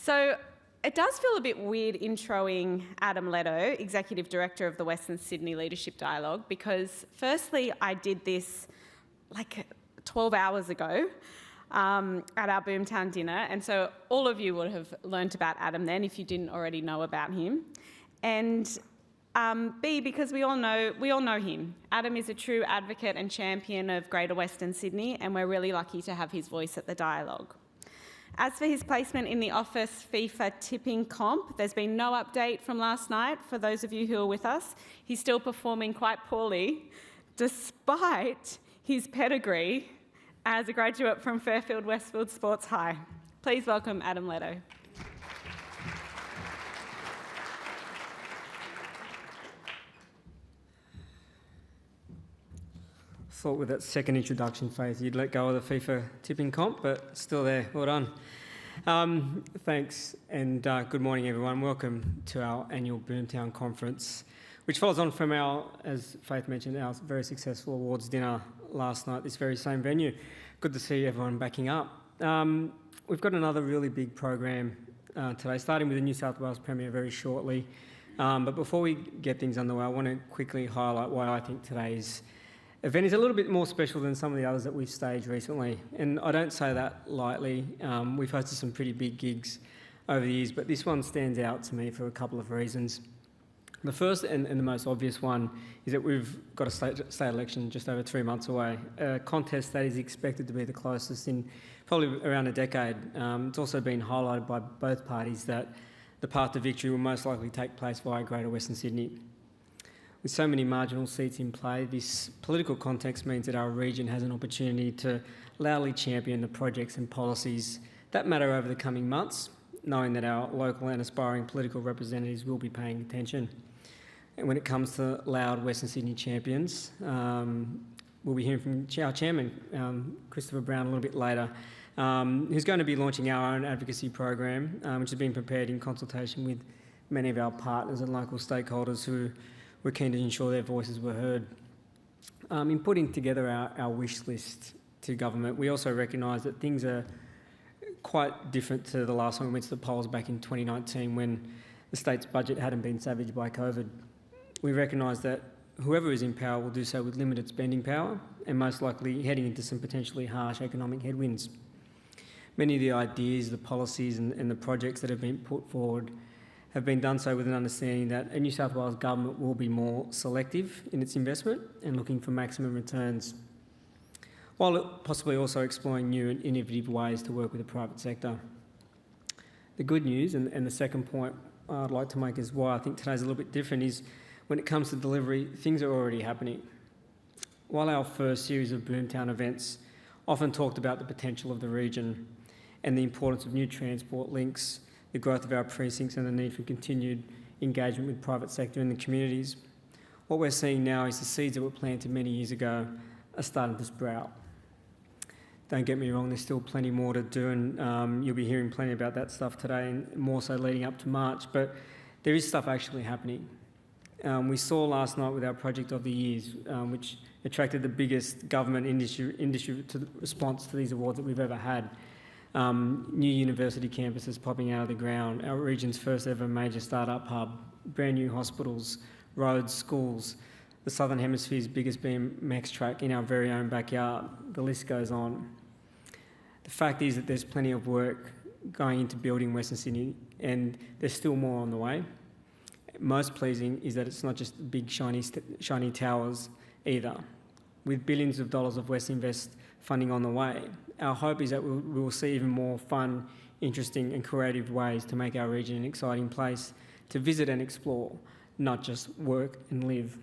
So it does feel a bit weird introing Adam Leto, Executive Director of the Western Sydney Leadership Dialogue, because firstly, I did this like 12 hours ago at our Boomtown dinner, and so all of you would have learnt about Adam then if you didn't already know about him. And B, because we all know him. Adam is a true advocate and champion of Greater Western Sydney, and we're really lucky to have his voice at the dialogue. As for his placement in the Office FIFA tipping comp, there's been no update from last night for those of you who are with us. He's still performing quite poorly, despite his pedigree as a graduate from Fairfield Westfield Sports High. Please welcome Adam Leto. Thought with that second introduction phase you'd let go of the FIFA tipping comp, but still there. Well done. Thanks, and good morning, everyone. Welcome to our annual Boomtown conference, which follows on from our, as Faith mentioned, our very successful awards dinner last night, this very same venue. Good to see everyone backing up. We've got another really big program today, starting with the New South Wales Premier very shortly. But before we get things underway, I want to quickly highlight why I think today's event is a little bit more special than some of the others that we've staged recently. And I don't say that lightly. We've hosted some pretty big gigs over the years, but this one stands out to me for a couple of reasons. The first and the most obvious one is that we've got a state election just over 3 months away, a contest that is expected to be the closest in probably around a decade. It's also been highlighted by both parties that the path to victory will most likely take place via Greater Western Sydney. With so many marginal seats in play, this political context means that our region has an opportunity to loudly champion the projects and policies that matter over the coming months, knowing that our local and aspiring political representatives will be paying attention. And when it comes to loud Western Sydney champions, we'll be hearing from our chairman, Christopher Brown, a little bit later, who's going to be launching our own advocacy program, which has been prepared in consultation with many of our partners and local stakeholders who we're keen to ensure their voices were heard. In putting together our wish list to government, we also recognise that things are quite different to the last time we went to the polls back in 2019 when the state's budget hadn't been savaged by COVID. We recognise that whoever is in power will do so with limited spending power and most likely heading into some potentially harsh economic headwinds. Many of the ideas, the policies and the projects that have been put forward have been done so with an understanding that a New South Wales government will be more selective in its investment and looking for maximum returns, while possibly also exploring new and innovative ways to work with the private sector. The good news, and the second point I'd like to make is why I think today's a little bit different, is when it comes to delivery, things are already happening. While our first series of Boomtown events often talked about the potential of the region and the importance of new transport links, the growth of our precincts and the need for continued engagement with private sector in the communities, what we're seeing now is the seeds that were planted many years ago are starting to sprout. Don't get me wrong, there's still plenty more to do, and you'll be hearing plenty about that stuff today and more so leading up to March, but there is stuff actually happening. We saw last night with our Project of the Years, which attracted the biggest government industry response to these awards that we've ever had. New university campuses popping out of the ground, our region's first ever major startup hub, brand new hospitals, roads, schools, the Southern Hemisphere's biggest BMX track in our very own backyard. The list goes on. The fact is that there's plenty of work going into building Western Sydney, and there's still more on the way. Most pleasing is that it's not just big shiny towers either. With billions of dollars of West Invest funding on the way, our hope is that we will see even more fun, interesting and creative ways to make our region an exciting place to visit and explore, not just work and live.